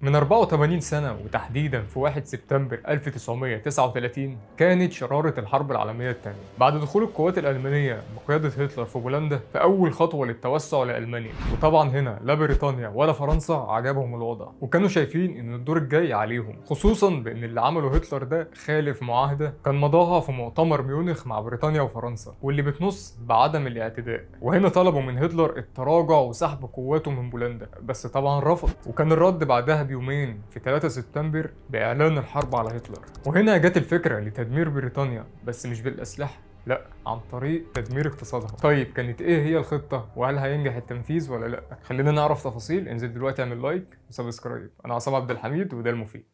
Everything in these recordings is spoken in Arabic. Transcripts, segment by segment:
من 84 سنة وتحديدا في 1 سبتمبر 1939 كانت شرارة الحرب العالمية الثانية بعد دخول القوات الألمانية بقيادة هتلر في بولندا في أول خطوة للتوسع لألمانيا. وطبعا هنا لا بريطانيا ولا فرنسا عجبهم الوضع، وكانوا شايفين إن الدور الجاي عليهم، خصوصا بإن اللي عمله هتلر ده خالف معاهدة كان مضاها في مؤتمر ميونخ مع بريطانيا وفرنسا، واللي بتنص بعدم الاعتداء. وهنا طلبوا من هتلر التراجع وسحب قواته من بولندا، بس طبعا رفض. وكان الرد بعدها بيومين في 3 سبتمبر بإعلان الحرب على هتلر. وهنا جت الفكرة لتدمير بريطانيا، بس مش بالأسلحة، لا، عن طريق تدمير اقتصادها. طيب كانت ايه هي الخطة، وهل هينجح التنفيذ ولا لا؟ خلينا نعرف تفاصيل. انزل دلوقتي اعمل لايك وسبسكرايب. انا عصام عبد الحميد وده المفيد.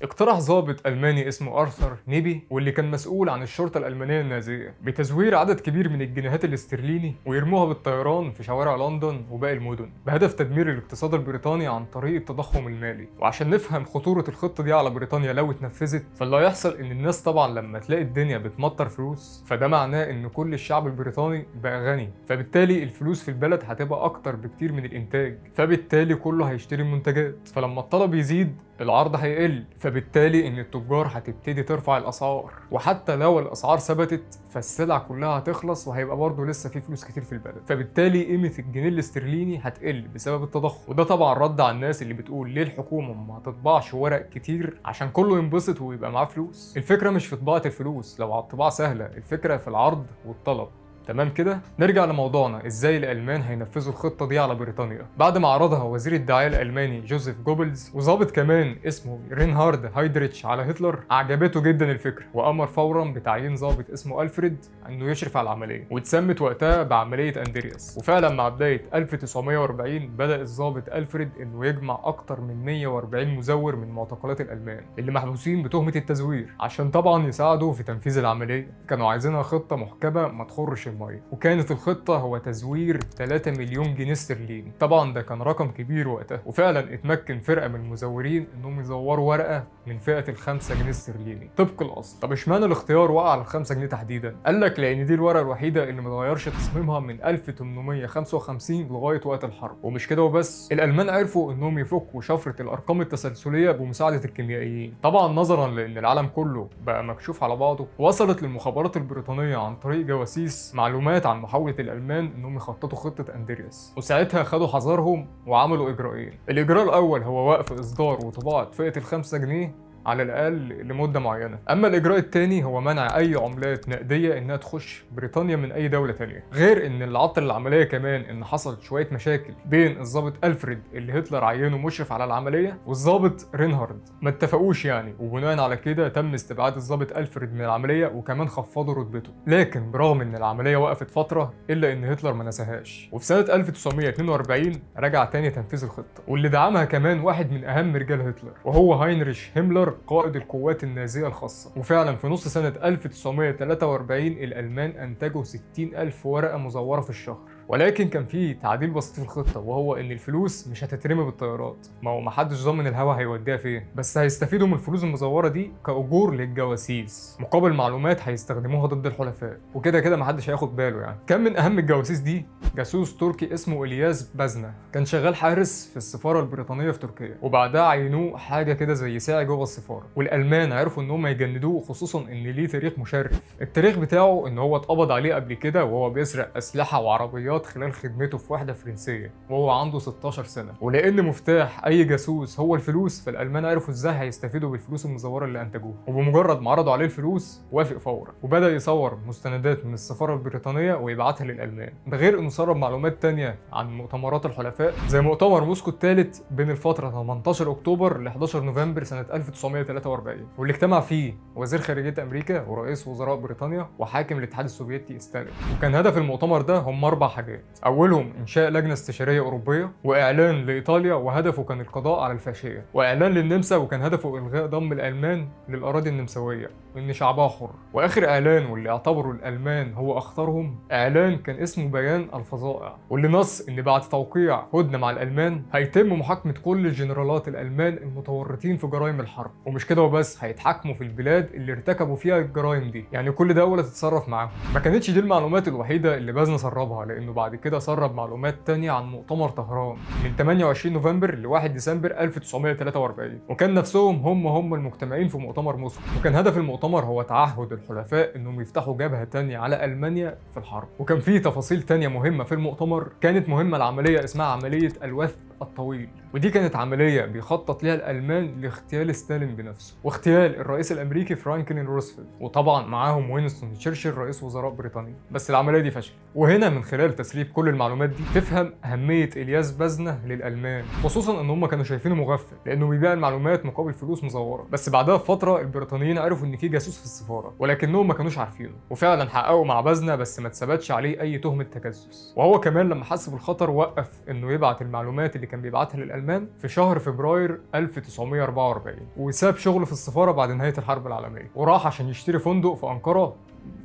اقترح ضابط ألماني اسمه آرثر نيبي، واللي كان مسؤول عن الشرطة الألمانية النازية، بتزوير عدد كبير من الجنيهات الاسترليني ويرموها بالطيران في شوارع لندن وباقي المدن، بهدف تدمير الاقتصاد البريطاني عن طريق التضخم المالي. وعشان نفهم خطورة الخطة دي على بريطانيا لو اتنفذت، فاللي هيحصل إن الناس طبعا لما تلاقي الدنيا بتمطر فلوس، فده معناه إن كل الشعب البريطاني بقى غني، فبالتالي الفلوس في البلد هتبقى أكتر بكتير من الإنتاج، فبالتالي كله هيشتري منتجات، فلما الطلب يزيد العرض هيقل، فبالتالي ان التجار هتبتدي ترفع الاسعار. وحتى لو الاسعار ثبتت فالسلع كلها هتخلص وهيبقى برضه لسه في فلوس كتير في البلد، فبالتالي قيمه الجنيه الاسترليني هتقل بسبب التضخم. وده طبعا رد على الناس اللي بتقول ليه الحكومه ما تطبعش ورق كتير عشان كله ينبسط ويبقى معاه فلوس. الفكره مش في طباعه الفلوس، لو على الطباعه سهله، الفكره في العرض والطلب. تمام كده؟ نرجع لموضوعنا، ازاي الالمان هينفذوا الخطه دي على بريطانيا. بعد ما عرضها وزير الدعايه الالماني جوزيف جوبلز وظابط كمان اسمه رينهارد هايدريتش على هتلر، عجبته جدا الفكره، وامر فورا بتعيين ضابط اسمه ألفريد انه يشرف على العمليه، واتسمت وقتها بعمليه اندرياس. وفعلا مع بدايه 1940 بدا الضابط ألفريد انه يجمع اكتر من 140 مزور من معتقلات الالمان اللي محبوسين بتهمه التزوير، عشان طبعا يساعدوا في تنفيذ العمليه. كانوا عايزينها خطه محكمه ما تخرش الميه، وكانت الخطة هو تزوير 3 مليون جنيه استرليني. طبعا ده كان رقم كبير وقتها، وفعلا اتمكن فرقة من المزورين انهم يزوروا ورقة من فئة ال5 جنيه استرليني طبق الاصل. طب اشمعنى الاختيار وقع على ال5 جنيه تحديدا؟ قال لك لان دي الورقة الوحيدة اللي متغيرش تصميمها من 1855 لغاية وقت الحرب. ومش كده وبس، الالمان عرفوا انهم يفكوا شفرة الارقام التسلسلية بمساعدة الكيميائيين. طبعا نظرا لان العالم كله بقى مكشوف على بعضه، وصلت للمخابرات البريطانية عن طريق جواسيس معلومات عن محاولة الألمان إنهم يخططوا خطة أندرياس، وساعتها خدوا حذرهم وعملوا إجراءين. الإجراء الأول هو وقف إصدار وطباعة فئة ال5 جنيه على الأقل لمدة معينة. أما الإجراء الثاني هو منع أي عملات نقدية إنها تخش بريطانيا من أي دولة تانية. غير إن اللي عطل العملية كمان إن حصلت شوية مشاكل بين الضابط ألفريد اللي هتلر عينه مشرف على العملية والضابط رينهارد، ما اتفقوش يعني، وبناء على كده تم استبعاد الضابط ألفريد من العملية وكمان خفضوا رتبته. لكن برغم إن العملية وقفت فترة إلا إن هتلر ما نساهاش، وفي سنة 1942 رجع تاني تنفيذ الخطة، واللي دعمها كمان واحد من أهم رجال هتلر وهو هاينريش هيملر قائد القوات النازية الخاصة. وفعلا في نص سنة 1943 الألمان أنتجوا 60,000 ورقة مزورة في الشهر. ولكن كان في تعديل بسيط في الخطة، وهو ان الفلوس مش هتترمي بالطيارات، ما هو محدش ضامن الهوا هيوديها فين، بس هيستفيدوا من الفلوس المزورة دي كأجور للجواسيس مقابل معلومات هيستخدموها ضد الحلفاء، وكده كده محدش هياخد باله يعني. كان من اهم الجواسيس دي جاسوس تركي اسمه الياس بازنا، كان شغال حارس في السفارة البريطانية في تركيا، وبعدها عينوه حاجة كده زي ساعي جوه السفارة. والألمان عرفوا ان هم يجندوه، خصوصا ان ليه تاريخ مشرف. التاريخ بتاعه ان هو اتقبض عليه قبل كده وهو بيسرق أسلحة وعربيات خلال خدمته في وحدة فرنسية وهو عنده 16 سنة. ولأن مفتاح أي جاسوس هو الفلوس، فالألمان عرفوا إزاي هيستفيدوا بالفلوس المزورة اللي أنتجوها، وبمجرد ما عرضوا عليه الفلوس وافق فورا، وبدأ يصور مستندات من السفارة البريطانية ويبعتها للألمان. ده غير إنه سرب معلومات تانية عن مؤتمرات الحلفاء زي مؤتمر موسكو الثالث بين الفترة 18 أكتوبر ل 11 نوفمبر سنة 1943، واللي اجتمع فيه وزير خارجية أمريكا ورئيس وزراء بريطانيا وحاكم الاتحاد السوفيتي ستالين. وكان هدف المؤتمر ده هم 4 حاجات: أولهم إنشاء لجنة استشارية أوروبية، وإعلان لإيطاليا وهدفه كان القضاء على الفاشية، وإعلان للنمسا وكان هدفه إلغاء ضم الألمان للأراضي النمساوية، وإن شعبها حر. وآخر إعلان واللي اعتبره الألمان هو أخطرهم إعلان كان اسمه بيان الفظائع، واللي نص إن بعد توقيع هدنة مع الألمان هيتم محاكمة كل الجنرالات الألمان المتورطين في جرائم الحرب، ومش كده وبس، هيتحاكموا في البلاد اللي ارتكبوا فيها الجرائم دي، يعني كل دولة تتصرف معاهم. ما كانتش دي المعلومات الوحيدة اللي بازنا سربها، لأنه بعد كده سرب معلومات تانية عن مؤتمر طهران من 28 نوفمبر ل 1 ديسمبر 1943، وكان نفسهم هم المجتمعين في مؤتمر موسكو، وكان هدف المؤتمر هو تعهد الحلفاء انهم يفتحوا جبهة تانية على ألمانيا في الحرب. وكان في تفاصيل تانية مهمة في المؤتمر، كانت مهمة العملية اسمها عملية الوثب الطويل، ودي كانت عملية بيخطط ليها الألمان لاغتيال ستالين بنفسه واغتيال الرئيس الأمريكي فرانكلين روزفلت، وطبعا معاهم وينستون تشرشل رئيس وزراء بريطانيا. بس العملية دي فشلت. وهنا من خلال تسريب كل المعلومات دي تفهم أهمية إلياس بازنة للألمان، خصوصا إن هم كانوا شايفينه مغفل لأنه بيبيع المعلومات مقابل فلوس مزورة. بس بعدها بفترة البريطانيين عرفوا إن في جاسوس في السفارة، ولكنهم ما كانوش عارفينه، وفعلا حققوا مع بازنة بس ما اتثبتش عليه أي تهمة تجسس. وهو كمان لما حس بالخطر وقف إنه يبعت المعلومات اللي كان بيبعتها للألمان في شهر فبراير 1944، وساب شغله في السفارة بعد نهاية الحرب العالمية، وراح عشان يشتري فندق في أنقرة،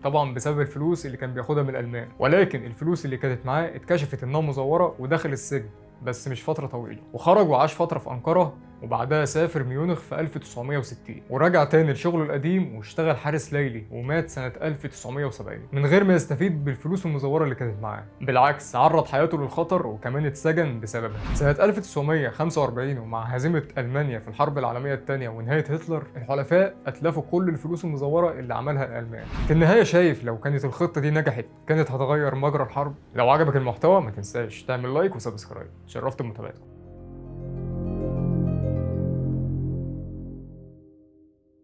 طبعا بسبب الفلوس اللي كان بياخدها من الألمان. ولكن الفلوس اللي كانت معاه اتكشفت إنها مزورة ودخل السجن، بس مش فترة طويلة، وخرج وعاش فترة في أنقرة، وبعدها سافر ميونخ في 1960 ورجع تاني لشغله القديم واشتغل حارس ليلي، ومات سنة 1970 من غير ما يستفيد بالفلوس المزورة اللي كانت معاه. بالعكس عرض حياته للخطر وكمان اتسجن بسببها. سنة 1945 ومع هزيمة ألمانيا في الحرب العالمية الثانية ونهاية هتلر، الحلفاء أتلفوا كل الفلوس المزورة اللي عملها الألمان. في النهاية شايف لو كانت الخطة دي نجحت كانت هتغير مجرى الحرب؟ لو عجبك المحتوى ما تنساش تعمل لايك وسبسكرايب. شرفت بمتابعتكم.